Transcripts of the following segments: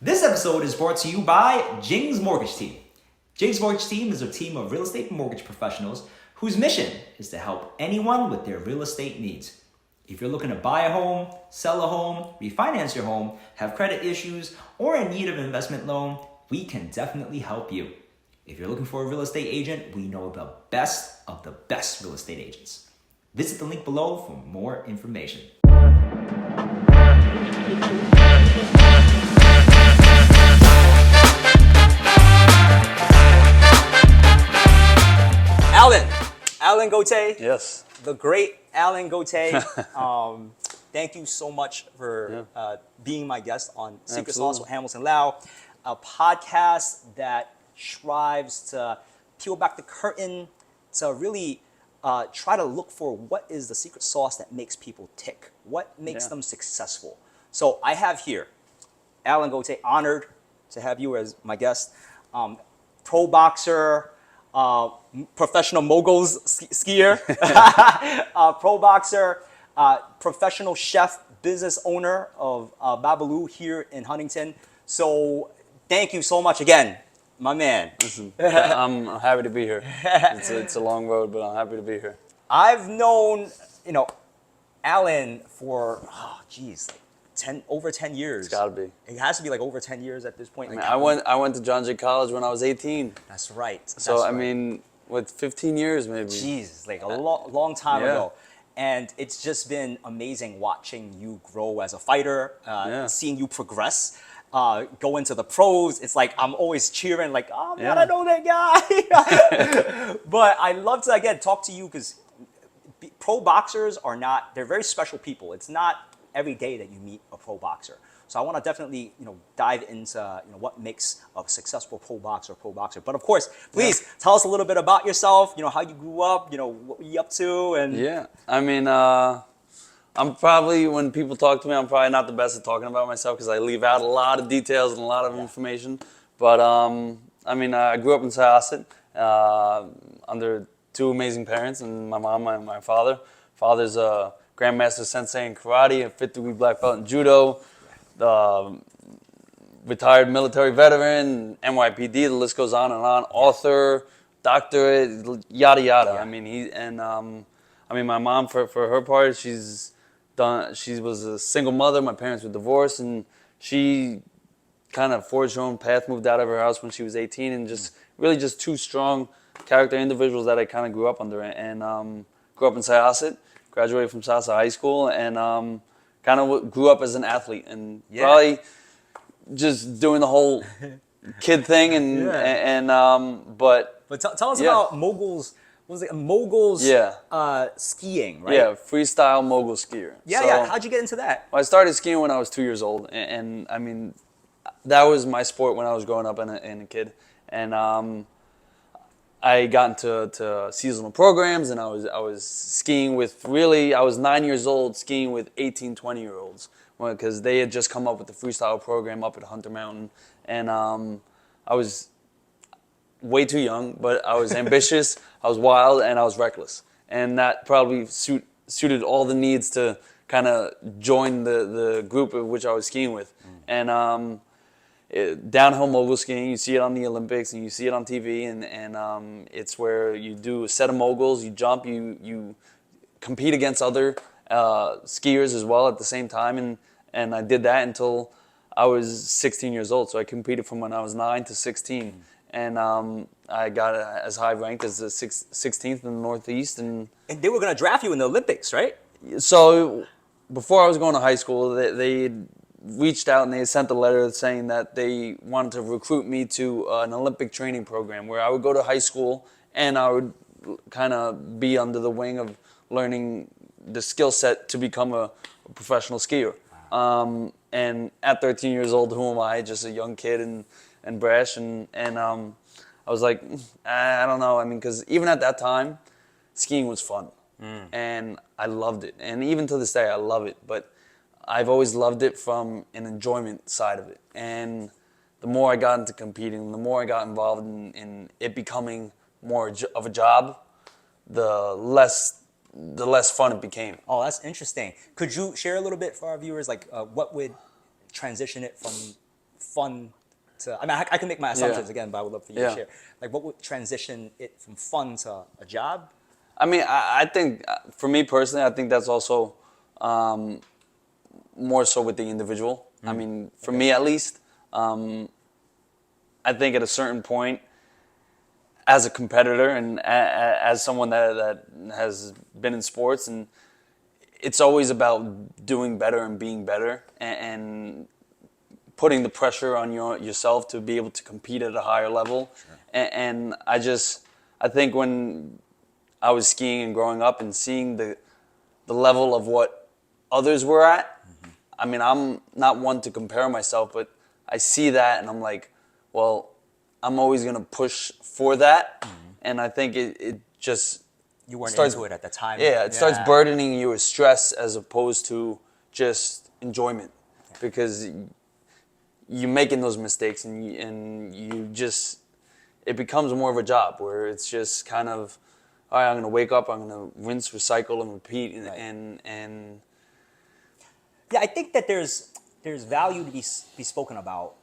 This episode is brought to you by Jing's Mortgage Team. Jing's Mortgage Team is a team of real estate mortgage professionals whose mission is to help anyone with their real estate needs. If you're looking to buy a home, sell a home, refinance your home, have credit issues, or in need of an investment loan, we can definitely help you. If you're looking for a real estate agent, we know the best of the best real estate agents. Visit the link below for more information. Alan Gotay. Yes. The great Alan Gotay. Thank you so much for being my guest on Secret Sauce with Hamilton Lau, a podcast that strives to peel back the curtain to really try to look for what is the secret sauce that makes people tick, what makes them successful. So I have here Alan Gotay, honored to have you as my guest, pro boxer, professional moguls skier, pro boxer, professional chef, business owner of Babalu here in Huntington. So thank you so much again, my man. Listen, I'm happy to be here. It's a long road, but I'm happy to be here. I've known, Alan for, over 10 years. It's gotta be. It has to be like over 10 years at this point. I went to John Jay College when I was 18. That's right. So I mean, with 15 years maybe. Jesus, like a long time ago. And it's just been amazing watching you grow as a fighter, seeing you progress, go into the pros. It's like I'm always cheering, like, oh man, I know that guy. But I love to, again, talk to you because pro boxers they're very special people. It's not every day that you meet a pro boxer. So I want to definitely, dive into, what makes a successful pro boxer. But of course, please tell us a little bit about yourself, how you grew up, what were you up to? And yeah, I mean, I'm probably, when people talk to me, I'm probably not the best at talking about myself because I leave out a lot of details and a lot of information. But I mean, I grew up in Syosset under two amazing parents, and my mom and my father. Father's a Grandmaster Sensei in karate, a 5th degree black belt in judo, retired military veteran, NYPD, the list goes on and on, author, doctorate, yada yada. Yeah. I mean, my mom, for her part, she was a single mother. My parents were divorced, and she kind of forged her own path, moved out of her house when she was 18, and just two strong character individuals that I kind of grew up under. And grew up in Syosset, graduated from Syosset High School, and kind of grew up as an athlete, and probably just doing the whole kid thing, but tell us about moguls. What was it? Moguls skiing, right? Yeah, freestyle mogul skier. Yeah. How'd you get into that? Well, I started skiing when I was 2 years old, and I mean, that was my sport when I was growing up and a kid, and I got into seasonal programs, and I was skiing with I was 9 years old skiing with 18, 20-year-olds because they had just come up with the freestyle program up at Hunter Mountain, and I was way too young, but I was ambitious, I was wild, and I was reckless, and that probably suited all the needs to kind of join the group of which I was skiing with, and downhill mogul skiing, you see it on the Olympics and you see it on TV, and it's where you do a set of moguls, you jump, you compete against other skiers as well at the same time, and I did that until I was 16 years old. So I competed from when I was 9 to 16, and I got as high ranked as the 16th in the Northeast. And they were going to draft you in the Olympics, right? So before I was going to high school, they reached out and they sent a letter saying that they wanted to recruit me to an Olympic training program where I would go to high school and I would kind of be under the wing of learning the skill set to become a professional skier. And at 13 years old, who am I? Just a young kid and brash. And I was like, I don't know. I mean, because even at that time, skiing was fun. And I loved it. And even to this day, I love it. But I've always loved it from an enjoyment side of it. And the more I got into competing, the more I got involved in it becoming more of a job, the less fun it became. Oh, that's interesting. Could you share a little bit for our viewers, like what would transition it fun to? I mean, I can make my assumptions Yeah. again, but I would love for you Yeah. to share. Like, what would transition it from fun to a job? I mean, I think for me personally, I think that's also more so with the individual. I mean, for Okay. me at least, I think at a certain point, as a competitor and as someone that has been in sports, and it's always about doing better and being better and putting the pressure on yourself to be able to compete at a higher level. And I think when I was skiing and growing up and seeing the level of what others were at, I mean, I'm not one to compare myself, but I see that and I'm like, well, I'm always going to push for that. And I think it just You weren't starts, into it at the time. yeah, it starts burdening you with stress as opposed to just enjoyment, because you're making those mistakes and you just, it becomes more of a job where it's just kind of, all right, I'm going to wake up, I'm going to rinse, recycle, and repeat, Right. and Yeah, I think that there's value to be spoken about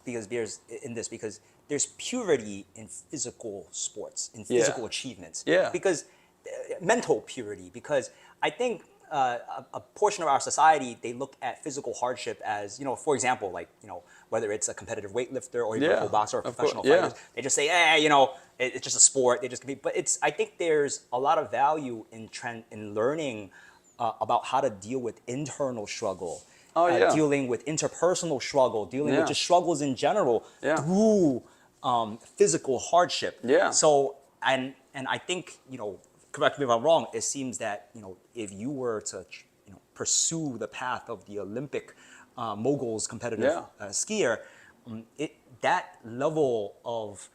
because there's purity in physical sports, in Yeah. physical achievements. Yeah. Because mental purity. Because I think a portion of our society, they look at physical hardship as, for example, like, whether it's a competitive weightlifter or even a Yeah, pro boxer or of course, professional yeah. fighters, they just say, it's just a sport. They just compete. But I think there's a lot of value in learning about how to deal with internal struggle, Oh, yeah. dealing with interpersonal struggle, dealing with Yeah. just struggles in general Yeah. through physical hardship. Yeah. So and I think, correct me if I'm wrong. It seems that if you were to pursue the path of the Olympic moguls competitive Yeah. skier, that level of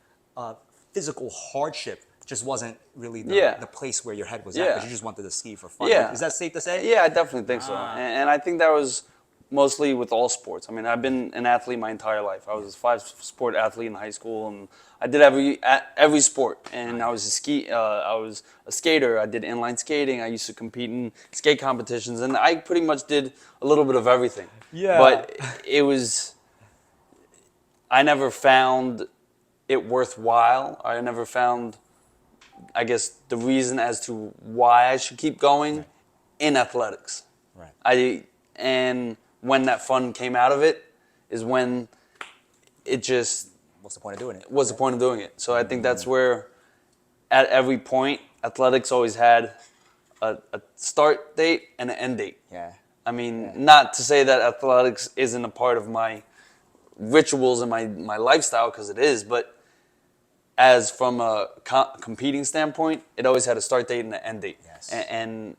physical hardship just wasn't really Yeah. the place where your head was at, Yeah. because you just wanted to ski for fun. Yeah. Is that safe to say? Yeah, I definitely think so. And I think that was mostly with all sports. I mean, I've been an athlete my entire life. I was a 5-sport athlete in high school, and I did every sport. And I was a skater. I did inline skating. I used to compete in skate competitions, and I pretty much did a little bit of everything. Yeah. But I never found it worthwhile. I never found, I guess, the reason as to why I should keep going in athletics. Right. And when that fun came out of it is when it just What's the point of doing it? was the point of doing it. So I think that's where, at every point, athletics always had a start date and an end date. Yeah. I mean, not to say that athletics isn't a part of my rituals and my lifestyle, because it is, but as from a competing standpoint, it always had a start date and an end date. Yes. And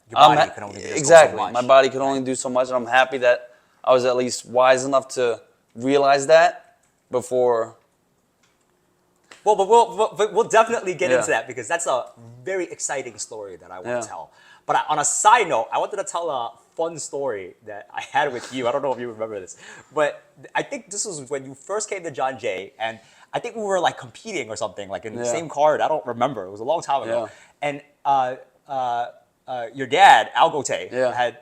Your body can only do exactly. so much. My body could only do so much, and I'm happy that I was at least wise enough to realize that before. Well, but we'll definitely get Yeah. into that, because that's a very exciting story that I want Yeah. to tell. But on a side note, I wanted to tell a fun story that I had with you. I don't know if you remember this, but I think this was when you first came to John Jay, and I think we were like competing or something, like in the Yeah. same card. I don't remember. It was a long time ago. Yeah. And your dad, Al Gotay, Yeah. had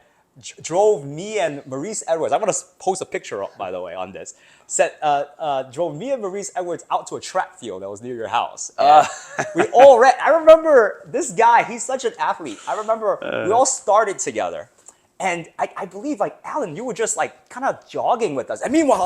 drove me and Maurice Edwards. I'm gonna post a picture up, by the way, on this. Drove me and Maurice Edwards out to a track field that was near your house. And we all ran. I remember this guy. He's such an athlete. I remember we all started together. And I believe, like, Alan, you were just like kind of jogging with us. And meanwhile,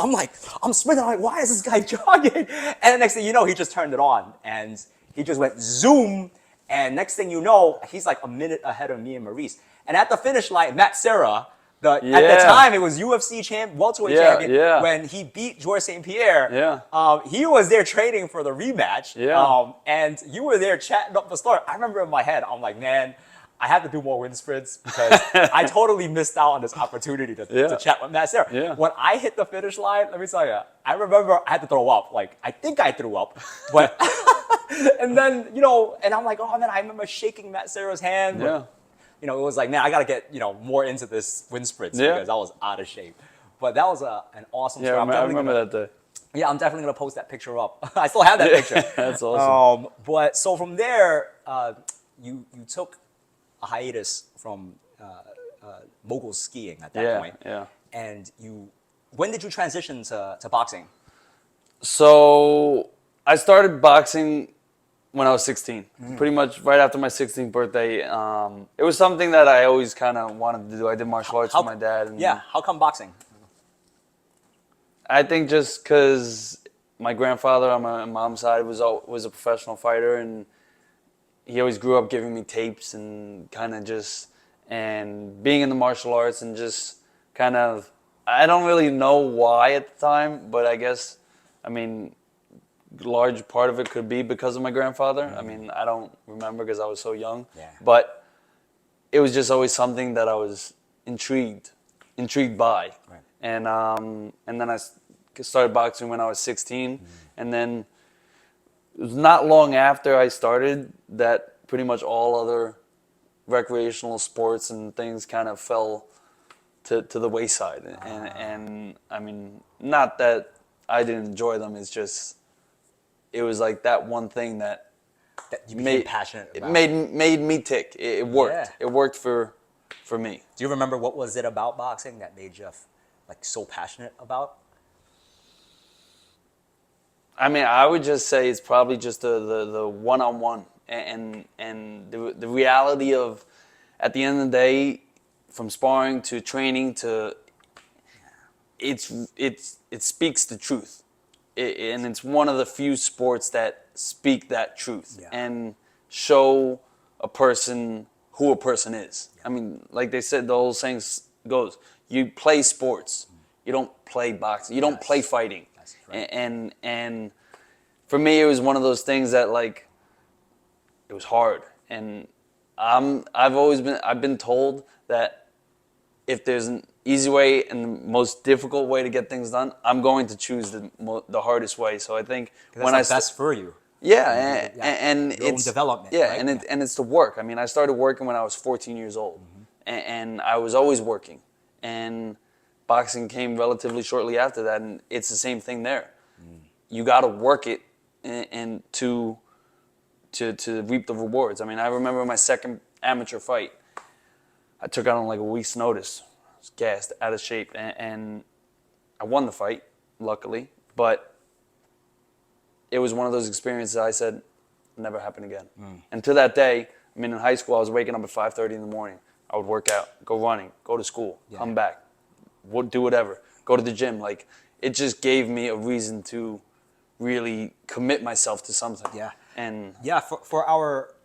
I'm sprinting. I'm like, why is this guy jogging? And the next thing you know, he just turned it on and he just went zoom. And next thing you know, he's like a minute ahead of me and Maurice. And at the finish line, Matt Serra, at the time it was UFC welterweight champion, Yeah. when he beat Georges St. Pierre. Yeah. He was there training for the rematch. Yeah. And you were there chatting up the story. I remember in my head, I'm like, man, I have to do more wind sprints, because I totally missed out on this opportunity to chat with Matt Serra. Yeah. When I hit the finish line, let me tell you, I remember I had to throw up. Like, I think I threw up, but and then, and I'm like, oh man, I remember shaking Matt Serra's hand. Yeah. But, it was like, man, I got to get, more into this wind sprints, because I was out of shape. But that was an awesome story. I remember that day. Yeah, I'm definitely going to post that picture up. I still have that picture. That's awesome. But so from there, you took a hiatus from mogul skiing at that point. Yeah. And you when did you transition to boxing? So I started boxing when I was 16, pretty much right after my 16th birthday. It was something that I always kind of wanted to do. I did martial arts with my dad. And Yeah, how come boxing? I think just because my grandfather on my mom's side was a professional fighter, and he always grew up giving me tapes and kind of just, and being in the martial arts and just kind of, I don't really know why at the time, but I guess, I mean, large part of it could be because of my grandfather. I mean, I don't remember because I was so young, but it was just always something that I was intrigued by. Right. And then I started boxing when I was 16, and then it was not long after I started that pretty much all other recreational sports and things kind of fell to the wayside. And I mean, not that I didn't enjoy them, it's just, it was like that one thing that you became passionate about. It made me tick. It worked. Yeah. It worked for me. Do you remember what was it about boxing that made you like so passionate about? I mean, I would just say it's probably just the one-on-one and the reality of, at the end of the day, from sparring to training to, it speaks the truth. And it's one of the few sports that speak that truth and show a person who a person is. I mean, like they said, the old saying goes, you play sports, you don't play boxing, you don't play fighting. Right. And for me, it was one of those things that, like, it was hard. And I've been told that if there's an easy way and the most difficult way to get things done, I'm going to choose the hardest way. So I think when that's best for you. Yeah, and your it's own development. Yeah, right? and it's the work. I mean, I started working when I was 14 years old, and I was always working. And boxing came relatively shortly after that, and it's the same thing there. You got to work it and to reap the rewards. I mean, I remember my second amateur fight. I took out on like a week's notice. I was gassed, out of shape, and I won the fight, luckily. But it was one of those experiences I said, never happen again. And to that day, I mean, in high school, I was waking up at 5:30 in the morning. I would work out, go running, go to school, come back, do whatever, go to the gym. Like, it just gave me a reason to really commit myself to something. Yeah. And for our,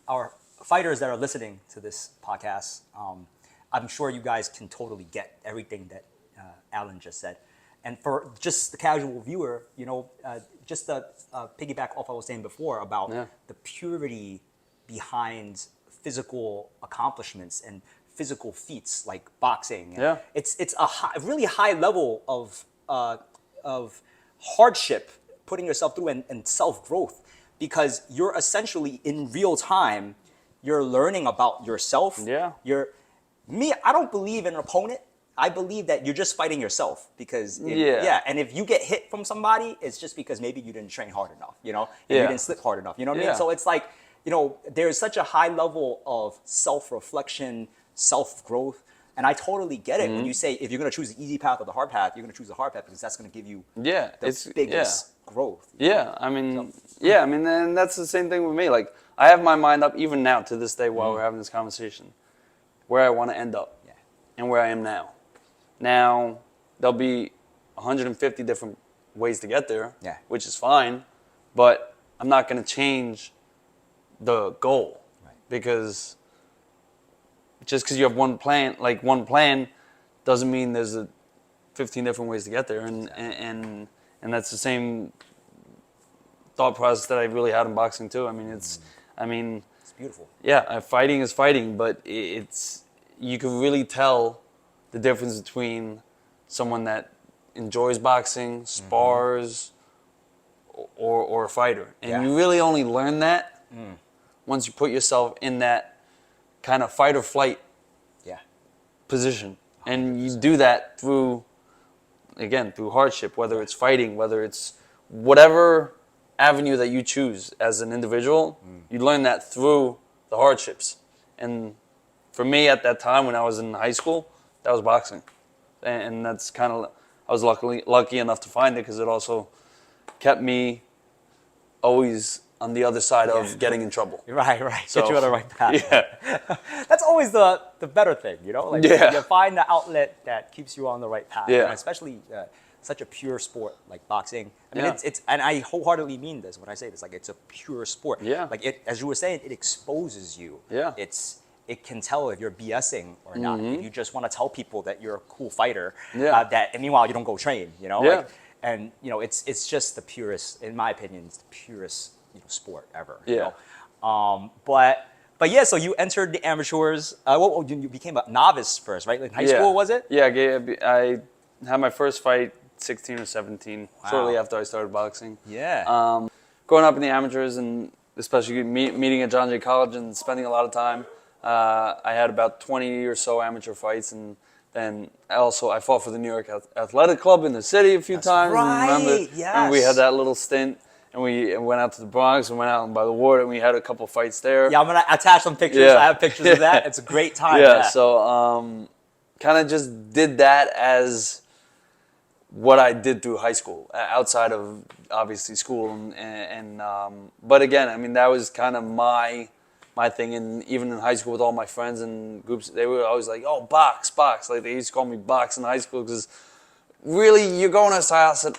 our fighters that are listening to this podcast, I'm sure you guys can totally get everything that Alan just said. And for just the casual viewer, just to piggyback off what I was saying before about the purity behind physical accomplishments and physical feats like boxing. Yeah. It's a really high level of hardship putting yourself through and self-growth, because you're essentially in real time, you're learning about yourself. Yeah. I don't believe in an opponent. I believe that you're just fighting yourself, because and if you get hit from somebody, it's just because maybe you didn't train hard enough, you didn't slip hard enough, you know what I mean? So it's like, there's such a high level of self-reflection, self-growth, and I totally get it when you say if you're going to choose the easy path or the hard path, you're going to choose the hard path because that's going to give you the biggest growth. Yeah, I mean, and that's the same thing with me. Like, I have my mind up even now to this day while we're having this conversation, where I want to end up and where I am now. Now, there'll be 150 different ways to get there, which is fine, but I'm not going to change the goal, because just because you have one plan doesn't mean there's 15 different ways to get there, and that's the same thought process that I really had in boxing too. I mean, it's beautiful. Yeah, fighting is fighting, but you can really tell the difference between someone that enjoys boxing, spars, or a fighter. And you really only learn that once you put yourself in that kind of fight or flight position. 100%. And you do that through hardship, whether it's fighting, whether it's whatever avenue that you choose as an individual, you learn that through the hardships. And for me at that time when I was in high school, that was boxing. And that's kind of, I was lucky enough to find it because it also kept me always on the other side of getting in trouble. Right. So, Get you on the right path. Yeah. That's always the better thing, you know? Like Yeah. you find the outlet that keeps you on the right path. Yeah. And especially such a pure sport like boxing. I mean, Yeah. it's and I wholeheartedly mean this when I say this. Like it's a pure sport. Yeah. Like it, as you were saying, it exposes you. Yeah. It can tell if you're BSing or not. If you just want to tell people that you're a cool fighter, Yeah. and meanwhile you don't go train, you know? Yeah. Like, and you know, it's just the purest, in my opinion, it's the purest sport ever. Yeah. You know? But yeah, so you entered the amateurs. You became a novice first, right? Like in high school, was it? Yeah, I had my first fight 16 or 17, shortly after I started boxing. Yeah. Growing up in the amateurs and especially meeting at John Jay College and spending a lot of time, I had about 20 or so amateur fights, and then also I fought for the New York Athletic Club in the city a few times. right, And remember we had that little stint, and we went out to the Bronx and went out by the ward, and we had a couple fights there. Yeah, I'm gonna attach some pictures. Yeah. I have pictures of that. It's a great time. Yeah, so kind of just did that as what I did through high school, outside of obviously school, and but again, I mean that was kind of my thing, and even in high school with all my friends and groups, they were always like, "Oh, box," like they used to call me box in high school because really you're going to house at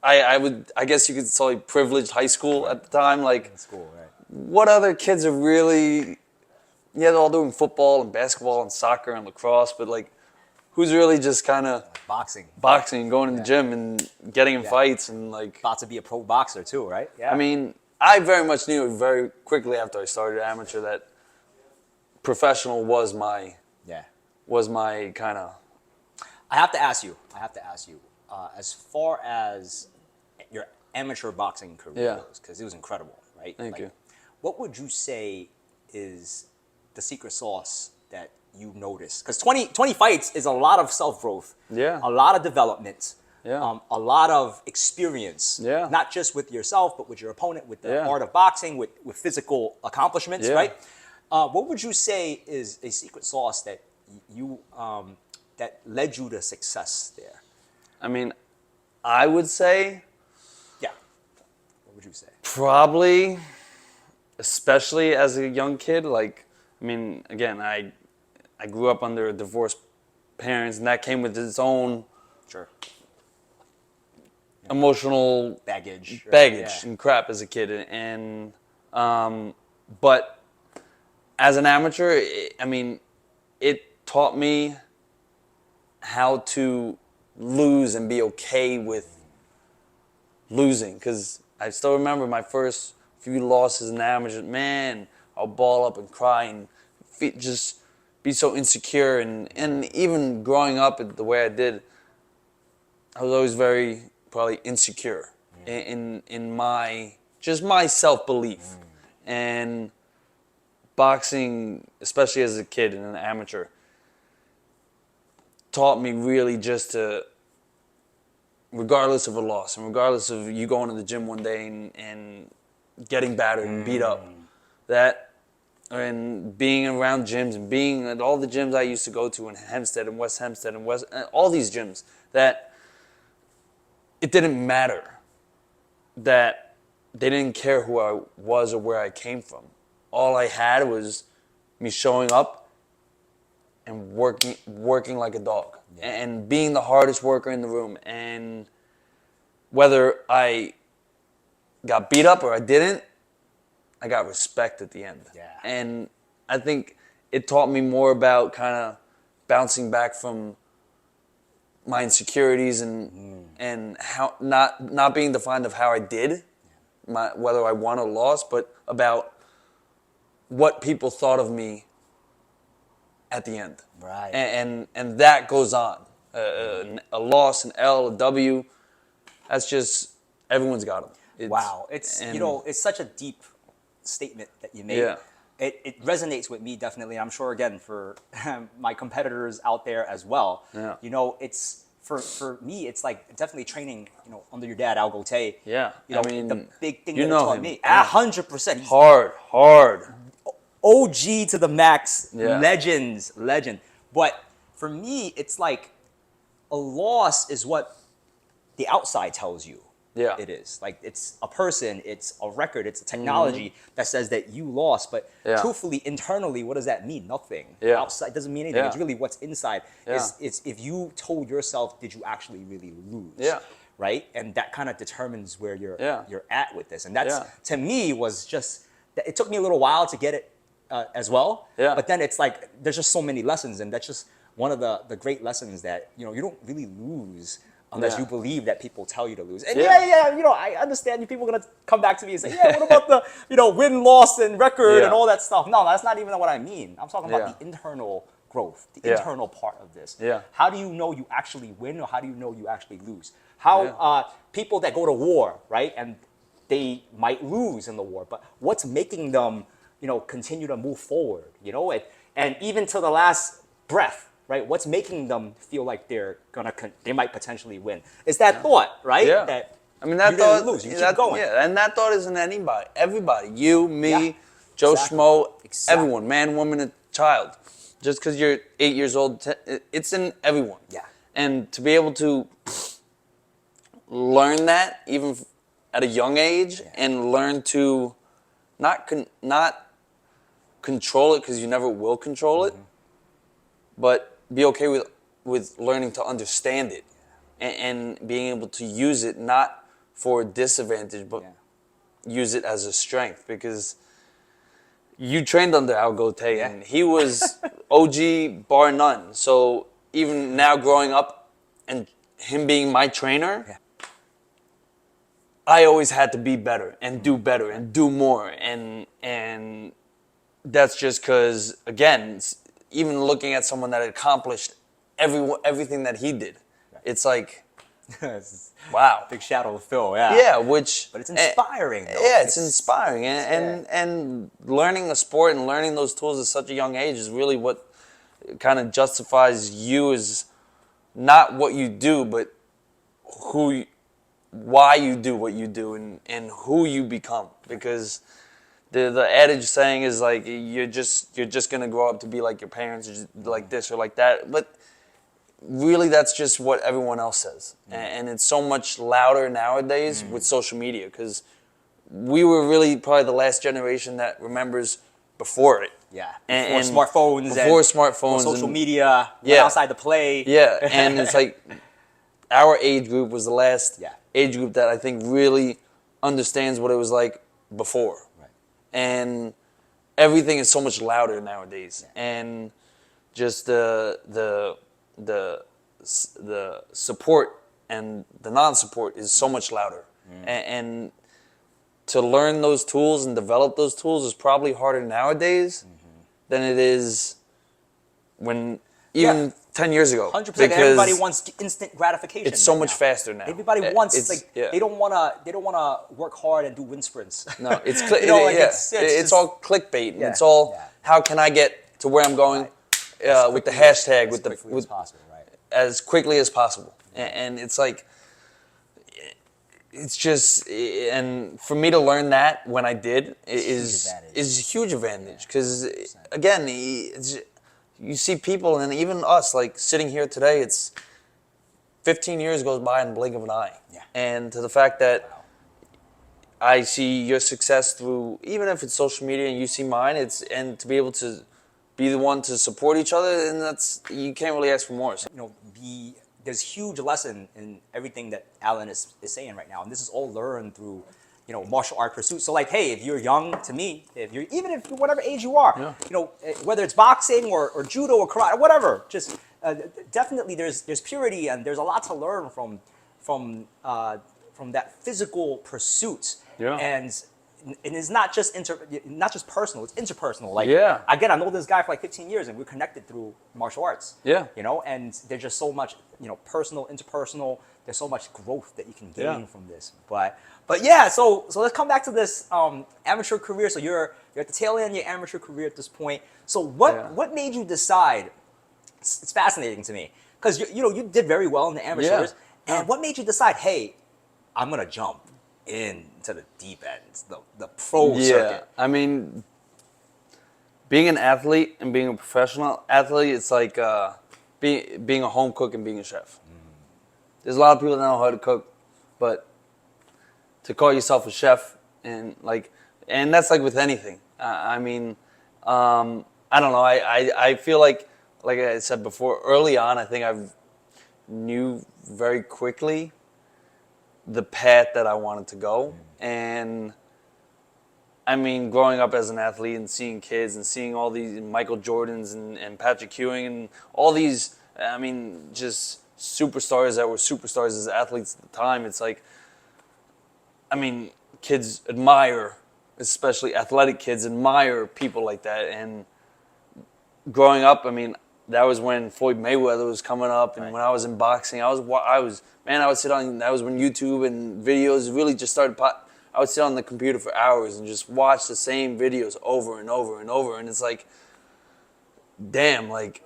I guess you could say privileged high school at the time, like In school, right? what other kids are really, yeah, they're all doing football and basketball and soccer and lacrosse, but like, who's really just kind of Boxing. boxing, going to the gym and getting in fights and like, About to be a pro boxer too, right? Yeah. I mean, I very much knew very quickly after I started amateur that professional was my yeah. kind of, I have to ask you. As far as your amateur boxing career Yeah. goes, because it was incredible, right? Thank you. What would you say is the secret sauce that you noticed? Because 20 fights is a lot of self-growth, Yeah. a lot of development, Yeah. a lot of experience, Yeah. not just with yourself, but with your opponent, with the Yeah. art of boxing, with physical accomplishments, Yeah. right? What would you say is a secret sauce that you that led you to success there? I mean, I would say Yeah. What would you say? probably, especially as a young kid, like, I mean, again, I grew up under divorced parents, and that came with its own Sure. emotional Baggage. right? baggage Yeah. and crap as a kid, and but as an amateur, I mean, it taught me how to lose and be okay with losing, because I still remember my first few losses in amateur. Man, I'll ball up and cry and just be so insecure, and even growing up the way I did, I was always very probably insecure in my self-belief. And boxing, especially as a kid and an amateur, taught me really just to, regardless of a loss and regardless of you going to the gym one day and getting battered and beat up, that, and being around gyms and being at all the gyms I used to go to in Hempstead and West Hempstead and all these gyms, that it didn't matter, that they didn't care who I was or where I came from. All I had was me showing up and working like a dog, and being the hardest worker in the room. And whether I got beat up or I didn't, I got respect at the end. Yeah. And I think it taught me more about kind of bouncing back from my insecurities and how not being defined of how I did, whether I won or lost, but about what people thought of me at the end. Right. And that goes on. A loss, an L, a W, that's just, everyone's got them. Wow. It's it's such a deep statement that you made. Yeah. It resonates with me definitely. I'm sure again for my competitors out there as well. Yeah. It's for me, it's like definitely training, under your dad, Al Gotay. Yeah. I mean, the big thing you that it know taught him. me. Yeah. 100%. Hard. OG to the max, Yeah. legend. But for me, it's like a loss is what the outside tells you Yeah. it is. Like it's a person, it's a record, it's a technology that says that you lost. But Yeah. truthfully, internally, what does that mean? Nothing. Yeah. Outside doesn't mean anything. Yeah. It's really what's inside. Yeah. It's if you told yourself, did you actually really lose? Yeah. Right? And that kind of determines where Yeah. you're at with this. And that's Yeah. to me was just it took me a little while to get it as well. Yeah. But then it's like there's just so many lessons, and that's just one of the great lessons that you don't really lose unless Yeah. you believe that people tell you to lose. And Yeah. I understand you people are gonna come back to me and say, yeah, what about the win, loss, and record Yeah. and all that stuff? No, that's not even what I mean. I'm talking about Yeah. the internal growth, the Yeah. internal part of this. Yeah. How do you know you actually win, or how do you know you actually lose? How Yeah. People that go to war, right, and they might lose in the war, but what's making them, continue to move forward, and even to the last breath, right? What's making them feel like they might potentially win? It's that thought, right? Yeah. That I mean, that you didn't thought, lose, you keep going. yeah, and that thought isn't everybody. You, me, Yeah. Joe Exactly. Schmo, Exactly. everyone, man, woman, and child. Just because you're 8 years old, it's in everyone. Yeah. And to be able to learn that even at a young age, and learn to not control it, because you never will control it, but be okay with learning to understand it, and being able to use it not for a disadvantage, but use it as a strength. Because you trained under Alan Gotay, and he was OG bar none. So even now growing up and him being my trainer, I always had to be better and do more, and that's just because, again, even looking at someone that accomplished everything that he did, it's like, wow. Big shadow to fill, yeah. Yeah, But it's inspiring, though. Yeah, it's inspiring, and learning a sport and learning those tools at such a young age is really what kind of justifies you as not what you do, but why you do what you do, and who you become. Because the adage saying is like, you're just gonna grow up to be like your parents, or just like this or like that, but really that's just what everyone else says. And it's so much louder nowadays with social media, because we were really probably the last generation that remembers before it. Yeah, And smartphones, before social and, media, went outside to play. Yeah, and it's like our age group was the last age group that I think really understands what it was like before. Right. And everything is so much louder nowadays, and just the support and the non-support is so much louder. And to learn those tools and develop those tools is probably harder nowadays than it is when even 10 years ago. 100%. Everybody wants instant gratification. It's so right much now. faster now. Everybody wants yeah. they don't wanna work hard and do wind sprints. No, it's it's all clickbait, and Yeah, it's all yeah. how can I get to where I'm going with the hashtag, with as possible, right? as quickly as possible. And it's like, it's just, and for me to learn that when I did is a huge advantage. Because again, you see people, and even us, like sitting here today, it's 15 years goes by in the blink of an eye. Yeah. And to the fact that I see your success through, even if it's social media, and you see mine, and to be able to be the one to support each other, and you can't really ask for more. So. There's huge lesson in everything that Alan is saying right now, and this is all learned through, martial art pursuits. So like, hey, if you're young, to me, if you're whatever age you are, whether it's boxing or judo or karate, whatever, just definitely there's purity, and there's a lot to learn from that physical pursuit. Yeah. And it's not just personal, it's interpersonal. Like, Yeah. again, I know this guy for like 15 years, and we're connected through martial arts. Yeah. And there's just so much, personal, interpersonal. There's so much growth that you can gain from this. But yeah, so let's come back to this amateur career. So you're at the tail end of your amateur career at this point. So what made you decide? It's fascinating to me, because you did very well in the amateurs. Yeah. And what made you decide, hey, I'm gonna jump into the deep end, the pro circuit? I mean, being an athlete and being a professional athlete, it's like being a home cook and being a chef. There's a lot of people that know how to cook, but to call yourself a chef and that's like with anything. I mean, I don't know. I feel like I said before, early on, I think I knew very quickly the path that I wanted to go. And I mean, growing up as an athlete and seeing kids and seeing all these Michael Jordans and Patrick Ewing and all these, I mean, just superstars that were superstars as athletes at the time. It's like, I mean, kids admire, especially athletic kids admire people like that. And growing up, I mean, that was when Floyd Mayweather was coming up, and when I was in boxing, I would sit on. That was when YouTube and videos really just started. I would sit on the computer for hours and just watch the same videos over and over and over, and it's like, damn, like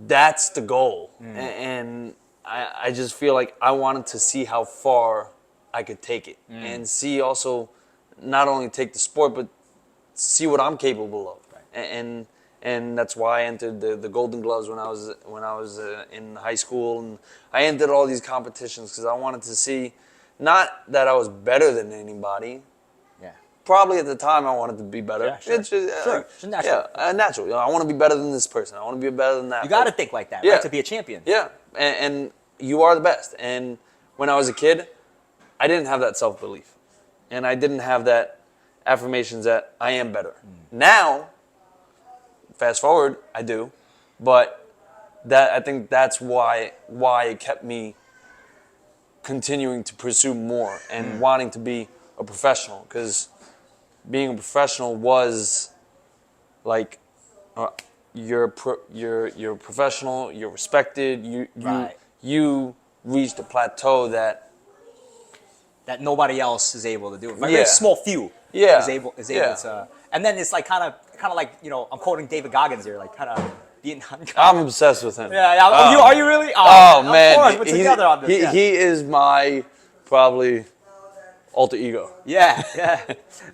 that's the goal, and I just feel like I wanted to see how far I could take it, and see also not only take the sport, but see what I'm capable of, and that's why I entered the Golden Gloves when I was in high school, and I entered all these competitions because I wanted to see, not that I was better than anybody. Yeah. Probably at the time I wanted to be better. Yeah, sure. It's just, Sure. It's natural. Yeah, natural. You know, I want to be better than this person. I want to be better than that. You got to think like that, right? To be a champion. Yeah, and you are the best. And when I was a kid, I didn't have that self-belief, and I didn't have that affirmations that I am better. Now, fast forward, I do, but I think that's why it kept me continuing to pursue more and wanting to be a professional, because being a professional was like you're a professional, you're respected, you reached a plateau that nobody else is able to do. A very Yeah. small few Yeah. is able Yeah. to. And then it's like kind of like, you know, I'm quoting David Goggins here, like kind of being I'm obsessed with him. Yeah. Are you really? Oh of man, course, we're together on this. He is my probably alter ego. Yeah.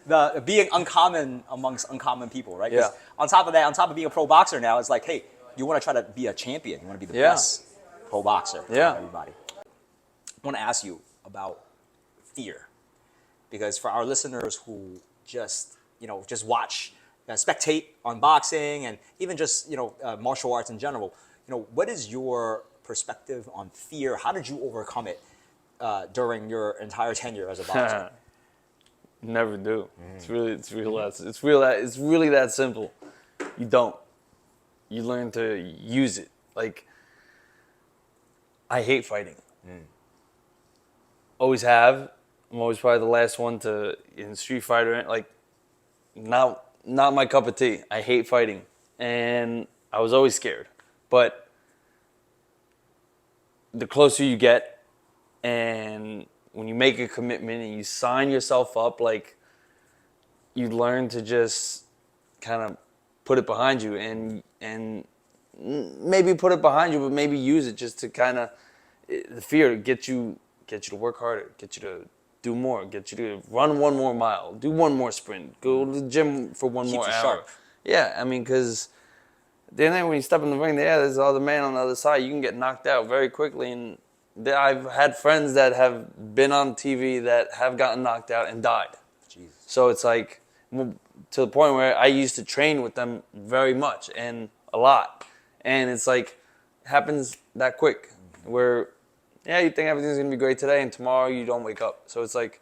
The being uncommon amongst uncommon people, right? 'Cause Yeah. on top of that, on top of being a pro boxer now, it's like, hey, you want to try to be a champion. You want to be the best pro boxer. Yeah. Everybody. I want to ask you about fear, because for our listeners who just watch, spectate on boxing and even just martial arts in general, what is your perspective on fear? How did you overcome it during your entire tenure as a boxer? Never do. It's really that simple. You don't. You learn to use it. Like, I hate fighting. Always have. I'm always probably the last one to in Street Fighter. Like, not my cup of tea. I hate fighting, and I was always scared. But the closer you get, and when you make a commitment and you sign yourself up, like, you learn to just kind of put it behind you, and maybe put it behind you, but maybe use it just to kind of the fear get you to work harder, get you to do more, get you to run one more mile, do one more sprint, go to the gym for one more you hour. sharp. Yeah, I mean, because then when you step in the ring, there's the other man on the other side. You can get knocked out very quickly, and I've had friends that have been on TV that have gotten knocked out and died. Jesus. So it's like, to the point where I used to train with them very much and a lot, and it's like, it happens that quick, where you think everything's gonna be great today, and tomorrow you don't wake up. So it's like,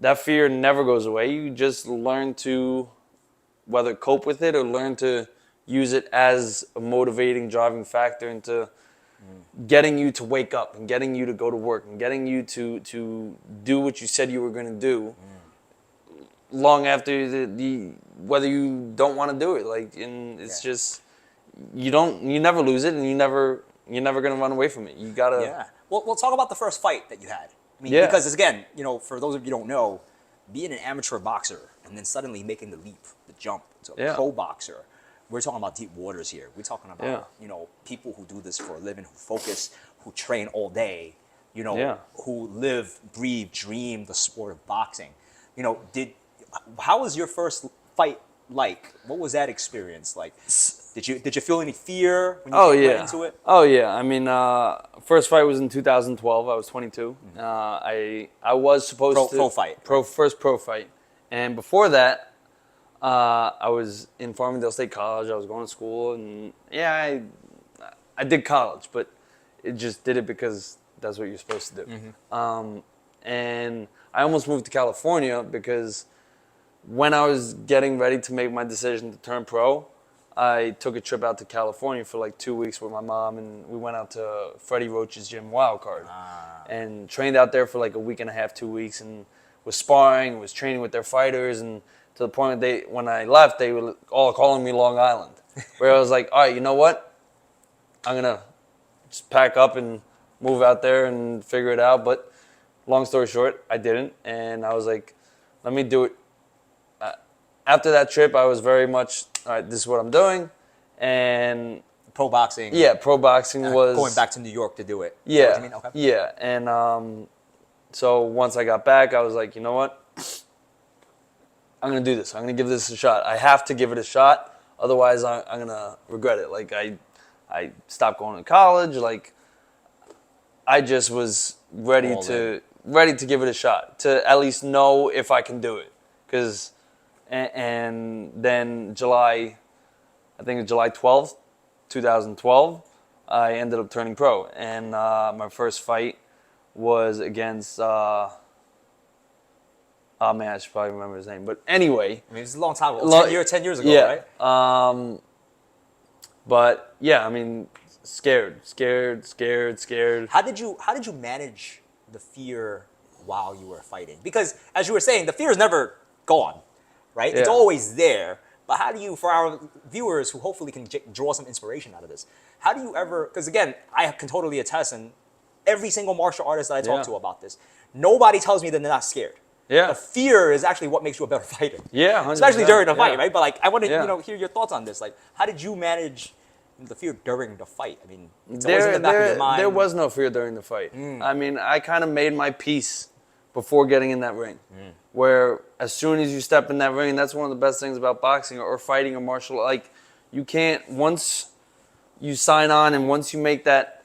that fear never goes away. You just learn to whether cope with it or learn to use it as a motivating driving factor into getting you to wake up and getting you to go to work and getting you to do what you said you were going to do long after the whether you don't want to do it. Like, and it's just, you never lose it, and you're never going to run away from it. You gotta. Yeah. Well, we'll talk about the first fight that you had. I mean, Yeah. because again, for those of you who don't know, being an amateur boxer and then suddenly making the leap, the jump to a pro boxer, we're talking about deep waters here. We're talking about, people who do this for a living, who focus, who train all day, who live, breathe, dream the sport of boxing. How was your first fight like? What was that experience like? Did you feel any fear when you Oh went yeah. into it? Oh yeah. I mean, first fight was in 2012. I was 22. I was supposed to Pro fight, first pro fight, and before that, I was in Farmingdale State College. I was going to school, and yeah, I did college, but it just did it because that's what you're supposed to do. And I almost moved to California because when I was getting ready to make my decision to turn pro, I took a trip out to California for like 2 weeks with my mom, and we went out to Freddie Roach's gym, Wildcard, and trained out there for like a week and a half, 2 weeks, and was sparring, was training with their fighters, and to the point that when I left, they were all calling me Long Island, where I was like, all right, you know what? I'm gonna just pack up and move out there and figure it out. But long story short, I didn't, and I was like, let me do it. After that trip, I was very much, all right, this is what I'm doing. And Pro boxing. yeah, pro boxing was going back to New York to do it. Is Yeah, that what you mean? Okay. yeah. And so once I got back, I was like, you know what? I'm gonna do this. I'm gonna give this a shot. I have to give it a shot, otherwise I'm gonna regret it. Like I stopped going to college. Like I just was ready to give it a shot, to at least know if I can do it. Because and then I think it was July 12th, 2012, I ended up turning pro. And my first fight was against, oh man, I should probably remember his name. But anyway. I mean, it's a long time ago. 10 years ago, yeah, right? But yeah, I mean, scared. How did you manage the fear while you were fighting? Because as you were saying, the fear is never gone, right? It's Yeah. always there. But how do you, for our viewers who hopefully can draw some inspiration out of this, how do you ever, because again, I can totally attest, and every single martial artist that I talk Yeah. to about this, nobody tells me that they're not scared. Yeah. The fear is actually what makes you a better fighter. Yeah, 100%. Especially during the fight, Yeah. right? But like, I want to Yeah. hear your thoughts on this. Like, how did you manage the fear during the fight? I mean, it's always in the back of your mind. There was no fear during the fight. I mean, I kind of made my peace before getting in that ring. Where as soon as you step in that ring, that's one of the best things about boxing or fighting or martial art. Like, you can't, once you sign on and once you make that,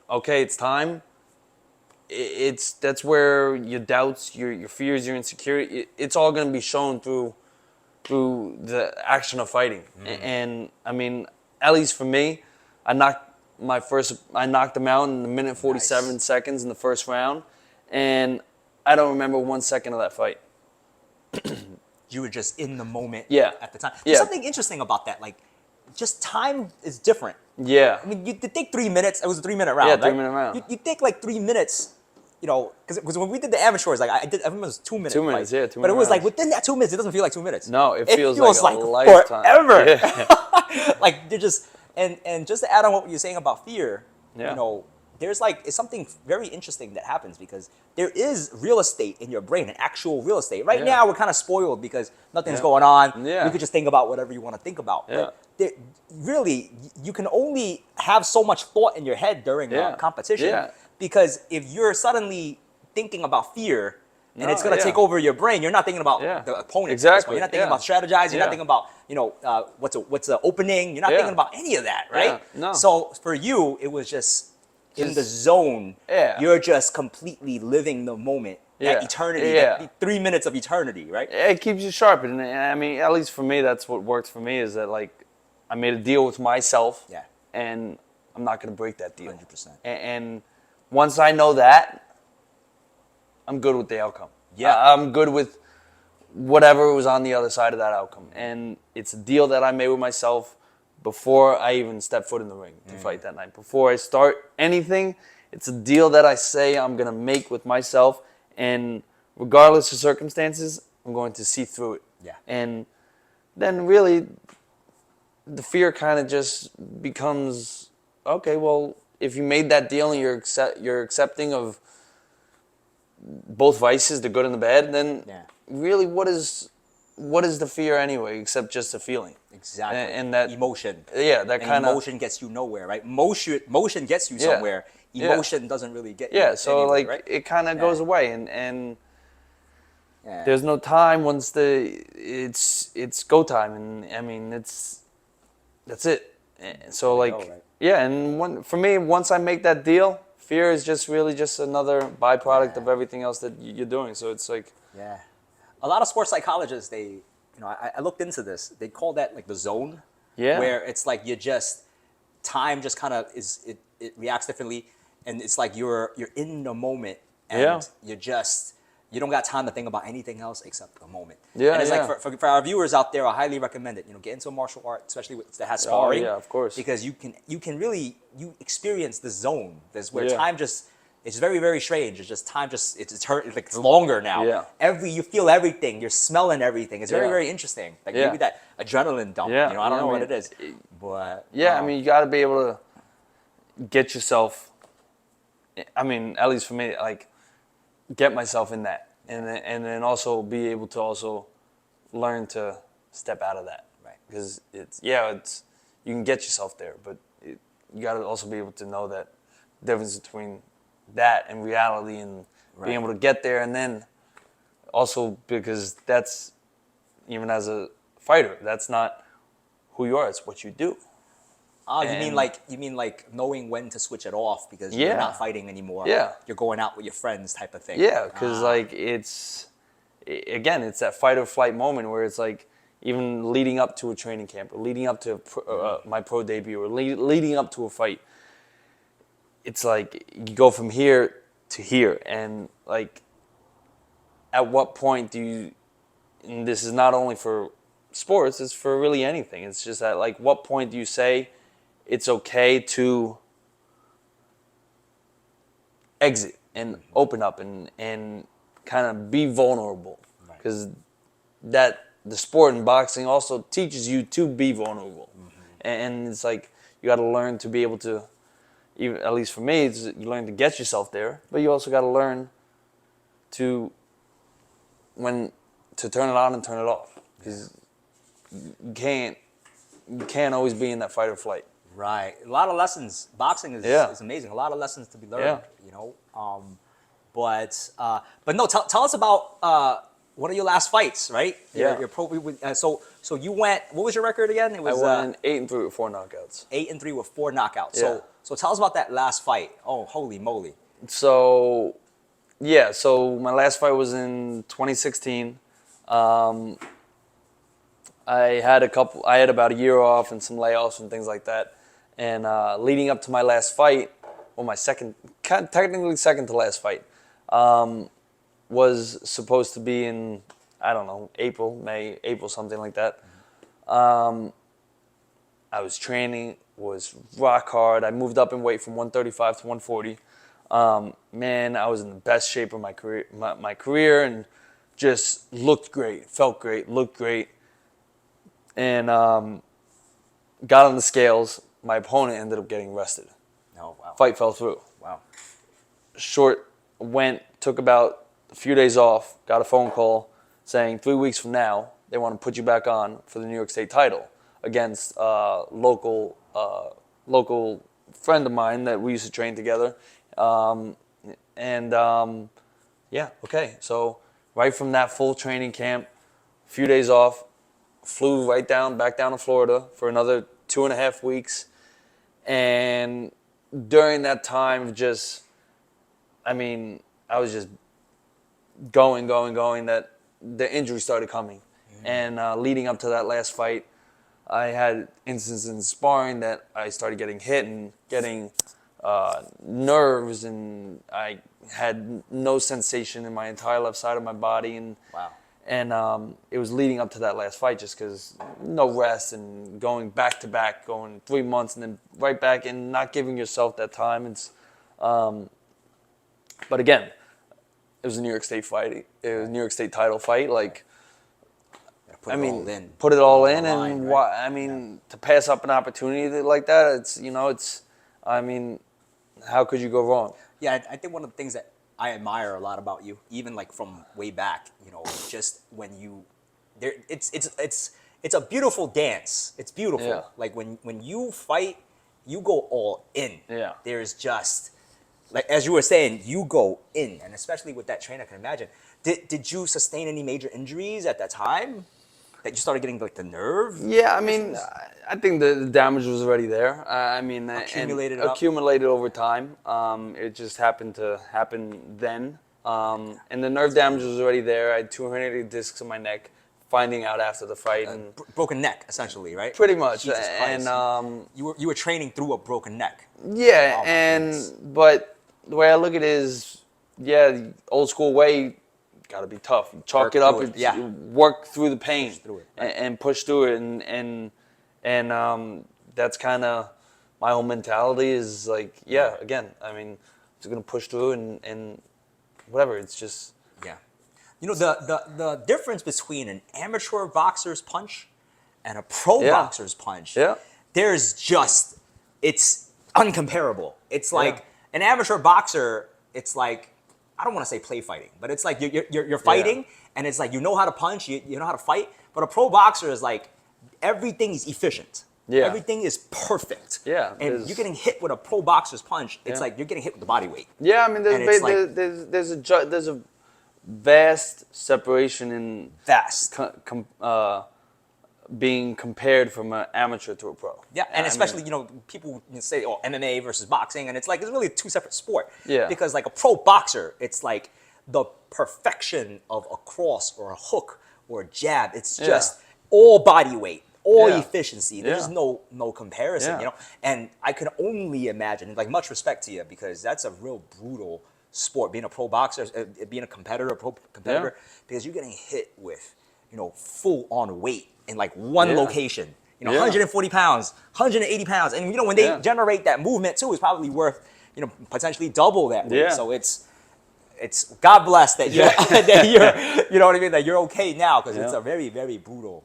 okay, it's time, that's where your doubts, your fears, your insecurity, it's all going to be shown through the action of fighting. And I mean, at least for me, I knocked him out in a minute 47 seconds in the first round, and I don't remember 1 second of that fight. You were just in the moment Yeah. at the time. Yeah. There's something interesting about that. Like, just time is different. Yeah. I mean, you think 3 minutes. It was a 3-minute round, Yeah, right? 3-minute round. You think like 3 minutes, because when we did the amateurs, like I remember it was 2 minutes. 2 minutes, yeah, 2 But it was like rounds. within that 2 minutes, it doesn't feel like 2 minutes. No, it feels like a lifetime. forever. Yeah. Like you're just and just to add on what you're saying about fear, Yeah. there's it's something very interesting that happens because there is real estate in your brain, an actual real estate. Right Yeah. now, we're kind of spoiled because nothing's Yeah. going on. Yeah. You could just think about whatever you want to think about. Yeah. But really, you can only have so much thought in your head during Yeah. a competition Yeah. because if you're suddenly thinking about fear and No, it's going to yeah. take over your brain, you're not thinking about Yeah. the opponent. At this point. Exactly, You're not thinking yeah. about strategizing. You're not Yeah. thinking about what's the opening. You're not Yeah. thinking about any of that, right? Yeah. No. So for you, it was just in the zone. Yeah. You're just completely living the moment. That Yeah. eternity. Yeah. That 3 minutes of eternity, right? It keeps you sharp, and I mean, at least for me, that's what works for me. Is that like I made a deal with myself, Yeah. and I'm not going to break that deal. 100%. And once I know that, I'm good with the outcome. Yeah. I'm good with whatever was on the other side of that outcome, and it's a deal that I made with myself before I even step foot in the ring to fight that night. Before I start anything, it's a deal that I say I'm going to make with myself, and regardless of circumstances, I'm going to see through it. Yeah. And then really, the fear kind of just becomes, okay, well, if you made that deal and you're accepting of both vices, the good and the bad, then Yeah. really what is the fear anyway, except just a feeling? Exactly. And that emotion. Yeah, that And kind of emotion gets you nowhere, right? Motion gets you Yeah. somewhere. Yeah. Emotion doesn't really get you yeah. So anywhere, like right? it kind of goes away, and Yeah. There's no time once it's go time, and I mean that's it. And so There we like go, right? yeah, and for me, once I make that deal, fear is just really just another byproduct of Yeah. everything else that you're doing. So it's like Yeah. A lot of sports psychologists, I looked into this. They call that like the zone, yeah, where it's like you just time just kind of it reacts differently, and it's like you're in the moment, yeah, and you don't got time to think about anything else except the moment. yeah, And it's like yeah. for our viewers out there, I highly recommend it. Get into a martial art, especially that has Oh sparring, yeah, of course. because you can really you experience the zone. That's where Yeah. time just it's very very strange. It's just time just it's longer now. Yeah. You feel everything. You're smelling everything. It's very Yeah. very interesting. Like Yeah. maybe that adrenaline dump. Yeah, I don't know I what mean, it is, but yeah, I mean, you got to be able to get yourself. I mean, at least for me, like get myself in that, and then also be able to also learn to step out of that, Right. because it's you can get yourself there, but you got to also be able to know that difference between that and reality, and Right. being able to get there, and then also because that's even as a fighter, that's not who you are; it's what you do. Oh, And you mean like knowing when to switch it off because you're yeah, not fighting anymore. yeah. You're going out with your friends type of thing. Yeah, because like again, it's that fight or flight moment where it's like even leading up to a training camp, or leading up to my pro debut, or leading up to a fight. It's like you go from here to here, and like at what point do you? And this is not only for sports; it's for really anything. It's just at like what point do you say it's okay to exit and open up and kind of be vulnerable, Right. because that the sport in boxing also teaches you to be vulnerable, and it's like you got to learn to be able to, even at least for me, you learn to get yourself there, but you also got to learn to when to turn it on and turn it off, because you can't always be in that fight or flight. Right. A lot of lessons. Boxing Yeah. is amazing. A lot of lessons to be learned. Yeah. But no. Tell us about one of your last fights, right? Yeah. Your pro. So you went. What was your record again? It I was won 8-3 with 4 knockouts. 8-3 with 4 knockouts. Yeah. So tell us about that last fight. Oh, holy moly! So, yeah, so my last fight was in 2016. I had about a year off and some layoffs and things like that. And leading up to my last fight, well, technically second to last fight, was supposed to be in, I don't know, April, something like that. I was training, was rock hard. I moved up in weight from 135 to 140. Man, I was in the best shape of my career, and just looked great, felt great, looked great. And got on the scales. My opponent ended up getting arrested. Oh wow. Fight fell through. Wow. Took about a few days off, got a phone call saying 3 weeks from now, they want to put you back on for the New York State title against a local friend of mine that we used to train together. Yeah, okay. So right from that full training camp, a few days off, flew back down to Florida for another 2.5 weeks. And during that time, I was just going, that the injury started coming. And leading up to that last fight, I had instances in sparring that I started getting hit and getting nerves, and I had no sensation in my entire left side of my body. And Wow. And it was leading up to that last fight, just because no rest and going back to back, going 3 months and then right back, and not giving yourself that time. But again, it was a New York State fight. It was a New York State title fight. Like, Put it all in. put it all on in, the line, and right? to pass up an opportunity like that, how could you go wrong? Yeah, I think one of the things that I admire a lot about you, even like from way back, just when it's a beautiful dance. It's beautiful. Yeah. Like when you fight, you go all in. Yeah. There's just like as you were saying, you go in, and especially with that trainer, I can imagine. Did you sustain any major injuries at that time? That you started getting like the nerve? Yeah, I mean, issues? I think the damage was already there. I mean, Accumulated and up? accumulated over time. It just happened to happen then. And the nerve damage was already there. I had 2 herniated discs in my neck, finding out after the fight, and Broken neck, essentially, right? pretty much. Jesus Christ. And you were training through a broken neck. yeah, Oh my goodness. but the way I look at it is, yeah, the old school way. Got to be tough. You chalk Work it up. through it, You yeah. work through the pain through it, right. and push through it, and that's kind of my whole mentality. Is like, yeah, again, I mean, just gonna push through and whatever. It's just Yeah. You know, the difference between an amateur boxer's punch and a pro Yeah. boxer's punch, Yeah. there's just, it's uncomparable. It's like an amateur boxer, it's like, I don't want to say play fighting, but it's like you're fighting, and it's like you know how to punch, you know how to fight, but a pro boxer is like, everything is efficient. Yeah. Everything is perfect. Yeah, And there's- you're getting hit with a pro boxer's punch, it's Yeah. like you're getting hit with the body weight. yeah. I mean, And it's like- there's a vast separation in Fast. being compared from an amateur to a pro. Yeah, and I especially, mean, you know, people say, oh, MMA versus boxing, and it's like, it's really two separate sport. Yeah. Because like a pro boxer, it's like the perfection of a cross or a hook or a jab. It's just all body weight, all Yeah. efficiency. There's Yeah. no comparison, Yeah. you know? And I can only imagine, like, much respect to you, because that's a real brutal sport, being a pro boxer, being a competitor, a pro competitor, because you're getting hit with, you know, full on weight in like one Yeah. location. You know, Yeah. 140 pounds, 180 pounds. And, you know, when they Yeah. generate that movement, too, it's probably worth, you know, potentially double that weight. Yeah. So it's God bless that you're, that you're, you know what I mean, that you're okay now, because it's Yeah. a very, very brutal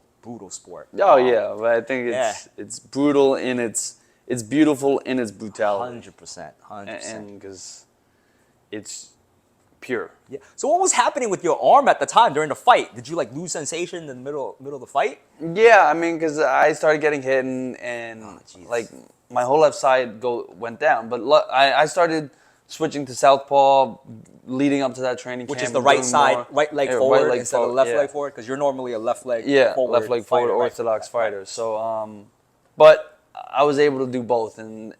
sport. Oh yeah, but I think it's brutal in it's beautiful in its brutality, 100%, 100%. and because it's pure. Yeah. So what was happening with your arm at the time during the fight? Did you like lose sensation in the middle of the fight? Yeah, I mean, because I started getting hit and Jesus. like my whole left side went down, but I started switching to southpaw leading up to that training Which camp. is the right doing side, more- right leg yeah, forward right leg instead of forward, left yeah. leg forward? Because you're normally a left leg Yeah, forward left leg forward, fighter, right? orthodox fighter. So, but I was able to do both, and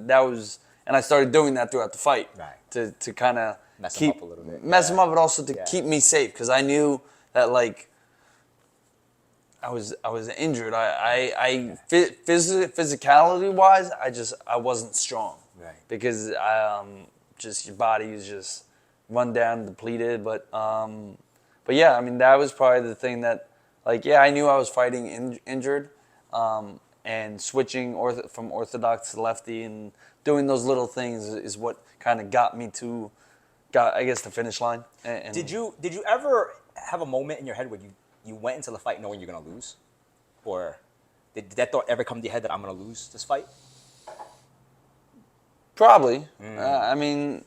that was, and I started doing that throughout the fight, Right. to kind of Mess 'em up a little bit. mess Yeah. them up, but also to Yeah. keep me safe, because I knew that like I was injured. Physicality wise, I wasn't strong, Right. because just your body is just run down, depleted. But yeah, I mean, that was probably the thing that, like, yeah, I knew I was fighting injured, and switching from orthodox to lefty and doing those little things is what kind of got me to, I guess, the finish line. And Did you ever have a moment in your head where you went into the fight knowing you're gonna lose, or did that thought ever come to your head that I'm gonna lose this fight? Probably. I mean,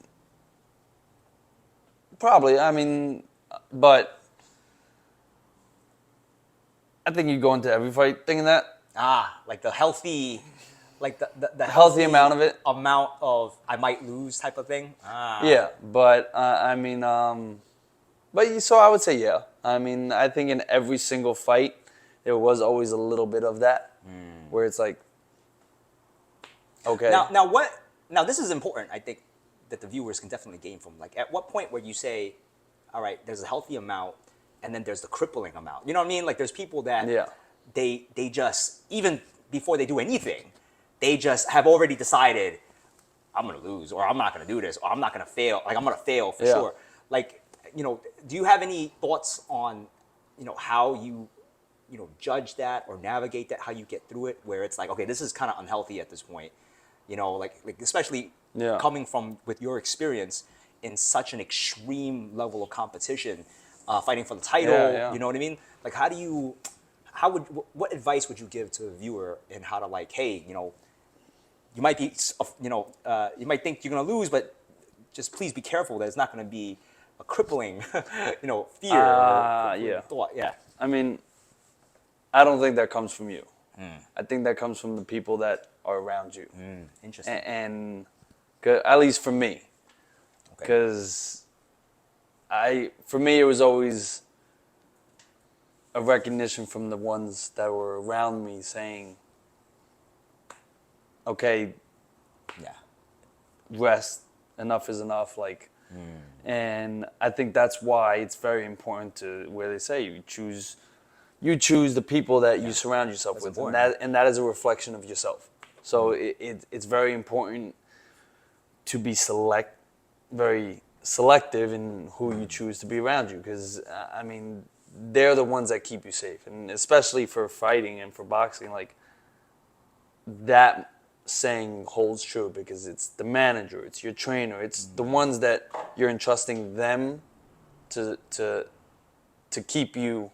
probably. I mean, but I think you go into every fight thinking that. Like the healthy, like the Healthy amount of it. amount of I might lose type of thing. Yeah, but I mean, so I would say yeah. I mean, I think in every single fight there was always a little bit of that, where it's like, okay. Now this is important. I think that the viewers can definitely gain from. Like, at what point where you say, all right, there's a healthy amount, and then there's the crippling amount. You know what I mean? Like, there's people that they just, even before they do anything, they just have already decided, I'm gonna lose, or I'm not gonna do this, or I'm not gonna fail. Like, I'm gonna fail for sure. Like, you know, do you have any thoughts on, you know, how you know, judge that or navigate that, how you get through it, where it's like, okay, this is kind of unhealthy at this point, you know, like especially coming from, with your experience in such an extreme level of competition, fighting for the title, you know what I mean? Like, what advice would you give to the viewer in how to, like, hey, you know, you might be, you know, you might think you're gonna lose, but just please be careful that it's not gonna be a crippling, you know, fear or thought. Yeah. I mean, I don't think that comes from you. I think that comes from the people that are around you. Interesting. And at least for me, Because for me, it was always a recognition from the ones that were around me saying, okay, Yeah. rest, enough is enough. Like, and I think that's why it's very important to where they say you choose the people that you surround yourself That's with, important. and that is a reflection of yourself. So it's very important to be very selective in who you choose to be around you, because I mean, they're the ones that keep you safe, and especially for fighting and for boxing, like that saying holds true, because it's the manager, it's your trainer, it's the ones that you're entrusting them to keep you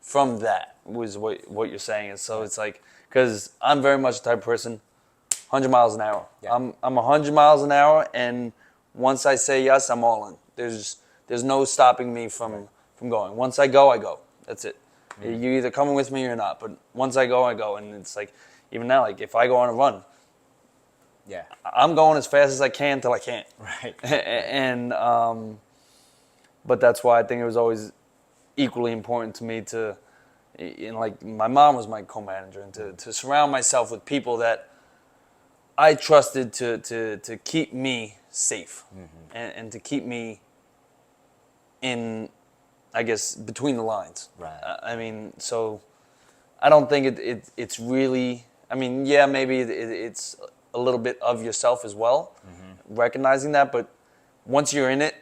from that, was what you're saying. And so it's like, because I'm very much the type of person, 100 miles an hour. Yeah. I'm 100 miles an hour, and once I say yes, I'm all in. There's no stopping me from going. Once I go, I go. That's it. You're either coming with me or not. But once I go, I go. And it's like, even now, like if I go on a run, Yeah. I'm going as fast as I can till I can't. Right. And but that's why I think it was always equally important to me to, like my mom was my co-manager, and to surround myself with people that I trusted to keep me safe, and to keep me in, I guess, between the lines. Right. I mean, so I don't think it's really. I mean, yeah, maybe it's a little bit of yourself as well, recognizing that. But once you're in it,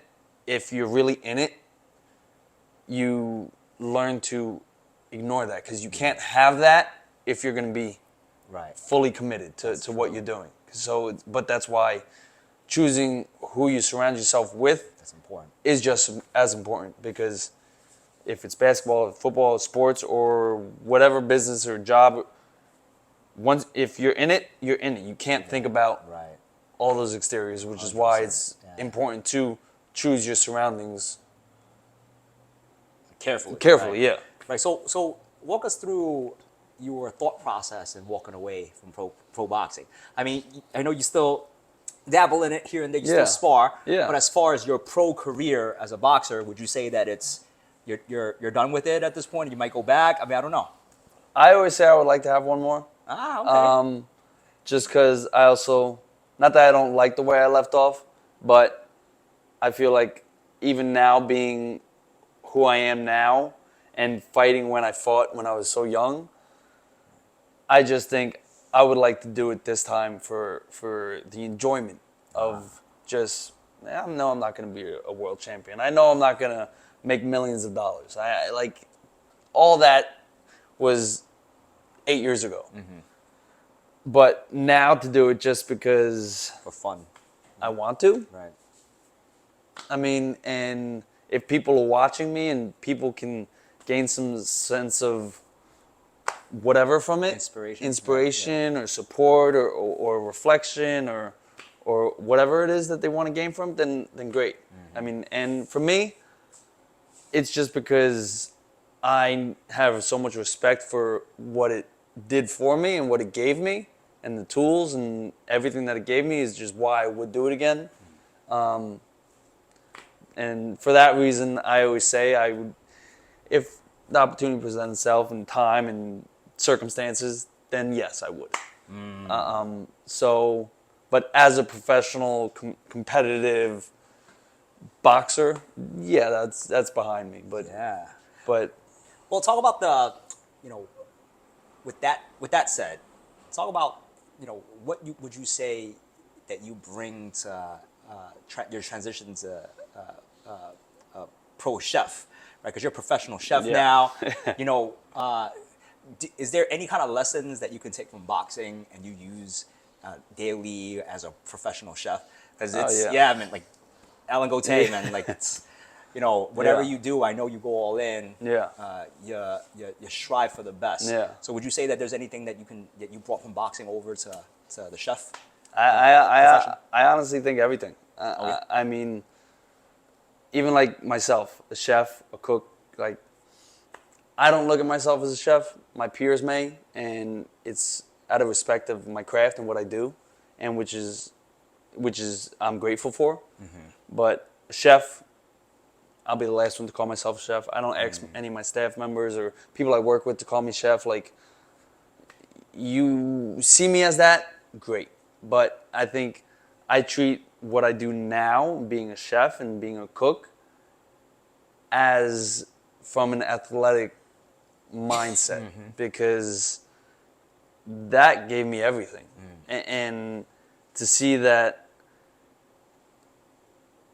if you're really in it, you learn to ignore that, because you can't have that if you're going to be Right. fully committed to what you're doing. So, but that's why choosing who you surround yourself with That's important. is just as important, because if it's basketball, football, sports, or whatever business or job, if you're in it, you're in it. You can't think about Right. all those exteriors, which is why 100%, it's yeah. important to choose your surroundings Carefully. carefully. Right. Yeah. Right. So walk us through your thought process in walking away from pro boxing. I mean, I know you still dabble in it here and there. You Yeah. still spar. Yeah. But as far as your pro career as a boxer, would you say that you're done with it at this point? You might go back. I mean, I don't know. I always say I would like to have one more. Okay. Just because I also, not that I don't like the way I left off, but I feel like even now, being who I am now and fighting when I fought when I was so young, I just think I would like to do it this time for the enjoyment of just, I know I'm not going to be a world champion. I know I'm not going to make millions of dollars. I like, all that was 8 years ago. But now to do it just because For fun. I want to. Right. I mean, and if people are watching me and people can gain some sense of whatever from it, Inspiration. or support, or reflection, or whatever it is that they want to gain from, then great. I mean, and for me, it's just because I have so much respect for what it did for me and what it gave me, and the tools and everything that it gave me is just why I would do it again. And for that reason, I always say I would, if the opportunity presents itself and time and circumstances, then yes, I would. So, but as a professional, competitive boxer, yeah, that's behind me. But Yeah. but Well, talk about you know, with that said, talk about, what would you say that you bring to your transition to pro chef, right? Because you're a professional chef Yeah. now. Is there any kind of lessons that you can take from boxing and you use daily as a professional chef? Because yeah. I mean, like Alan Gotay, man, like it's. Whatever Yeah. you do, I know you go all in. Yeah. You strive for the best. Yeah. So would you say that there's anything that you brought from boxing over to the chef? I honestly think everything. Okay. I mean, even like myself, a chef, a cook, like I don't look at myself as a chef. My peers may, and it's out of respect of my craft and what I do, and which is I'm grateful for. But chef, I'll be the last one to call myself a chef. I don't ask any of my staff members or people I work with to call me chef. Like, you see me as that, great. But I think I treat what I do now, being a chef and being a cook, as from an athletic mindset because that gave me everything. And to see that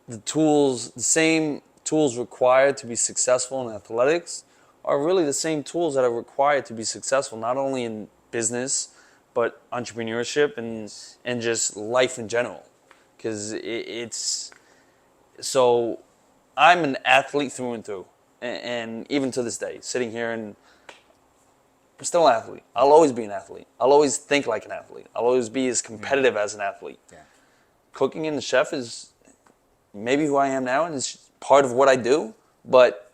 the same tools required to be successful in athletics are really the same tools that are required to be successful, not only in business, but entrepreneurship and just life in general. Because so I'm an athlete through and through. And even to this day, sitting here, and I'm still an athlete. I'll always be an athlete. I'll always think like an athlete. I'll always be as competitive as an athlete. Yeah. Cooking and the chef is maybe who I am now, and it's part of what I do. But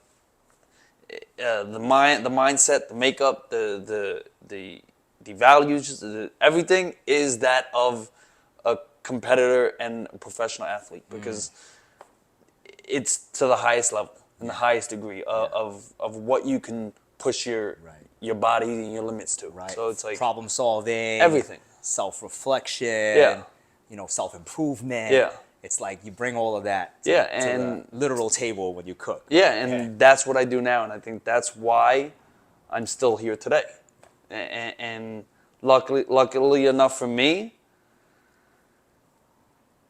the mindset, the makeup, the values, everything is that of a competitor and a professional athlete because it's to the highest level and the highest degree of what you can push your body and your limits to. Right. So it's like problem solving, everything, self-reflection, self-improvement. Yeah. It's like you bring all of that to the literal table when you cook. Yeah, and that's what I do now, and I think that's why I'm still here today. And luckily enough for me,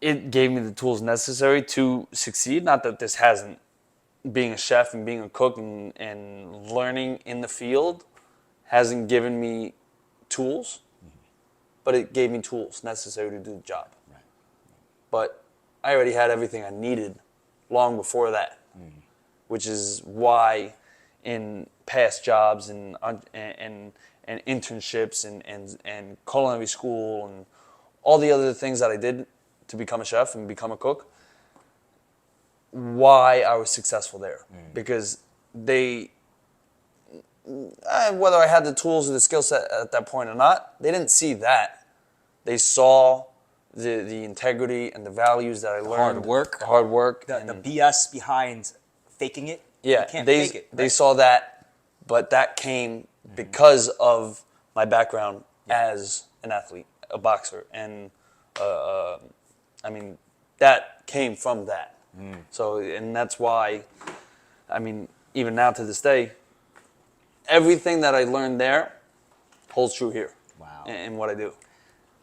it gave me the tools necessary to succeed. Not that this hasn't, being a chef and being a cook and learning in the field hasn't given me tools, but it gave me tools necessary to do the job. Right. But I already had everything I needed long before that, which is why in past jobs and internships and culinary school and all the other things that I did to become a chef and become a cook, why I was successful there. Because whether I had the tools or the skill set at that point or not, they didn't see that. They saw the integrity and the values that I learned. The hard work. The BS behind faking it. Yeah, you can't fake it. Right? They saw that, but that came because of my background as an athlete, a boxer, and that came from that. So, and that's why, even now to this day, everything that I learned there holds true here. Wow. In what I do.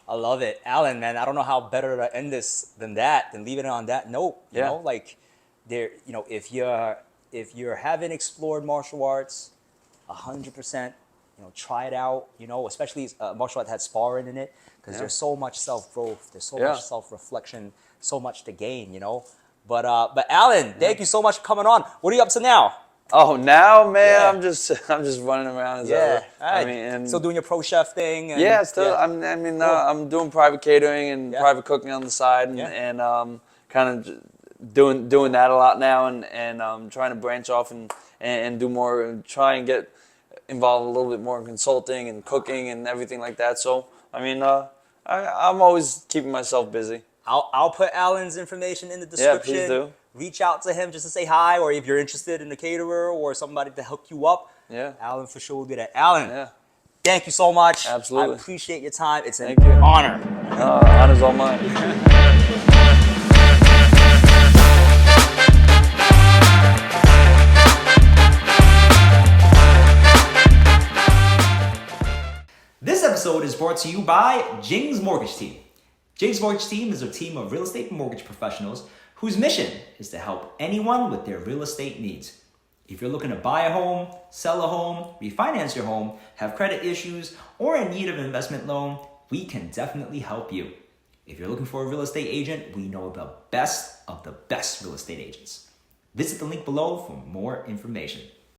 I love it. Alan, man, I don't know how better to end this than leave it on that note. You know, like if you haven't explored martial arts 100%, try it out, especially martial art had sparring in it, because there's so much self-growth, there's so much self-reflection, so much to gain, But Alan, thank you so much for coming on. What are you up to now? Oh, now, man, I'm just running around as ever. Right. And still doing your pro chef thing. And, still. I'm doing private catering and private cooking on the side, and kind of doing that a lot now, and trying to branch off and do more, and try and get involved a little bit more in consulting and cooking and everything like that. So I'm always keeping myself busy. I'll put Alan's information in the description. Yeah, please do. Reach out to him just to say hi, or if you're interested in a caterer or somebody to hook you up. Yeah. Alan for sure will do that. Alan, thank you so much. Absolutely. I appreciate your time. It's an Thank you. honor. Honor's all mine. This episode is brought to you by Jing's Mortgage Team. Jing's Mortgage Team is a team of real estate mortgage professionals whose mission is to help anyone with their real estate needs. If you're looking to buy a home, sell a home, refinance your home, have credit issues, or in need of an investment loan, we can definitely help you. If you're looking for a real estate agent, we know the best of the best real estate agents. Visit the link below for more information.